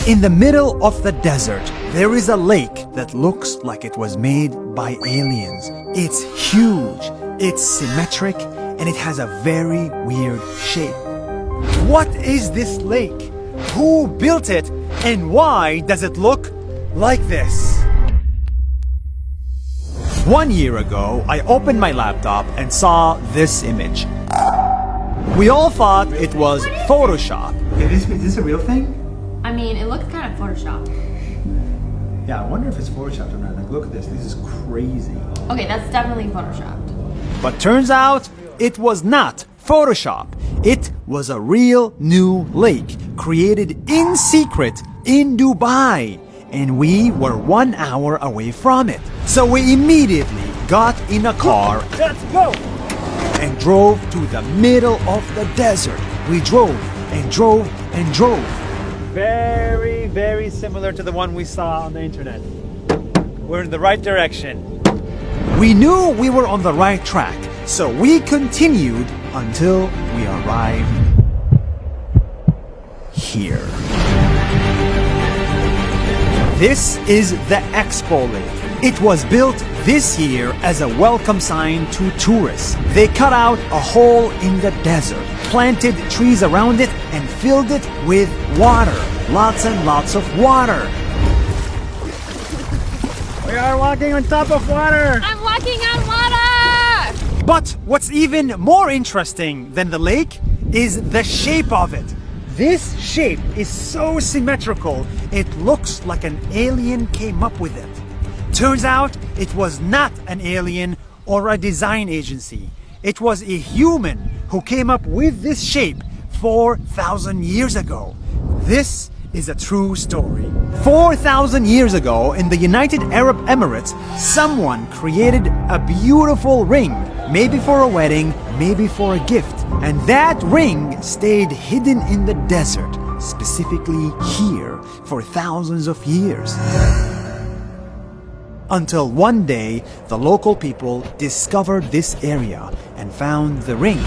In the middle of the desert, there is a lake that looks like it was made by aliens. It's huge, it's symmetric, and it has a very weird shape. What is this lake? Who built it? And why does it look like this? 1 year ago, I opened my laptop and saw this image. We all thought it was Photoshop. Is this a real thing? I mean, it looks kind of Photoshopped. Yeah, I wonder if it's Photoshopped or not. Like, look at this. This is crazy. Okay, that's definitely Photoshopped. But turns out it was not Photoshop. It was a real new lake created in secret in Dubai. And we were 1 hour away from it. So we immediately got in a car. Let's go! And drove to the middle of the desert. We drove and drove and drove. Very, very similar to the one we saw on the internet. We're in the right direction. We knew we were on the right track, so we continued until we arrived here. This is the Expo Lake. It was built this year as a welcome sign to tourists. They cut out a hole in the desert, planted trees around it, and filled it with water. Lots and lots of water. We are walking on top of water. I'm walking on water! But what's even more interesting than the lake is the shape of it. This shape is so symmetrical, it looks like an alien came up with it. Turns out it was not an alien or a design agency. It was a human who came up with this shape 4,000 years ago. This is a true story. 4,000 years ago in the United Arab Emirates, someone created a beautiful ring, maybe for a wedding, maybe for a gift. And that ring stayed hidden in the desert, specifically here, for thousands of years. Until one day, the local people discovered this area and found the ring.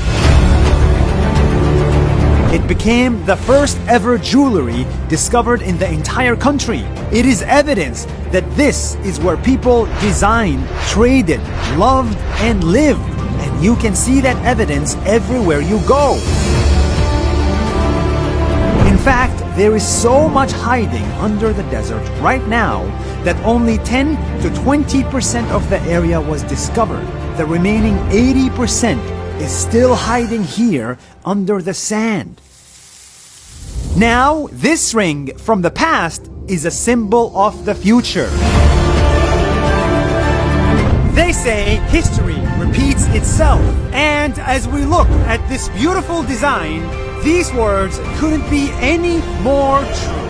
It became the first ever jewelry discovered in the entire country. It is evidence that this is where people designed, traded, loved, and lived. And you can see that evidence everywhere you go. In fact, there is so much hiding under the desert right now that only 10 to 20% of the area was discovered. The remaining 80% is still hiding here under the sand. Now, this ring from the past is a symbol of the future. They say history repeats itself. And as we look at this beautiful design, these words couldn't be any more true.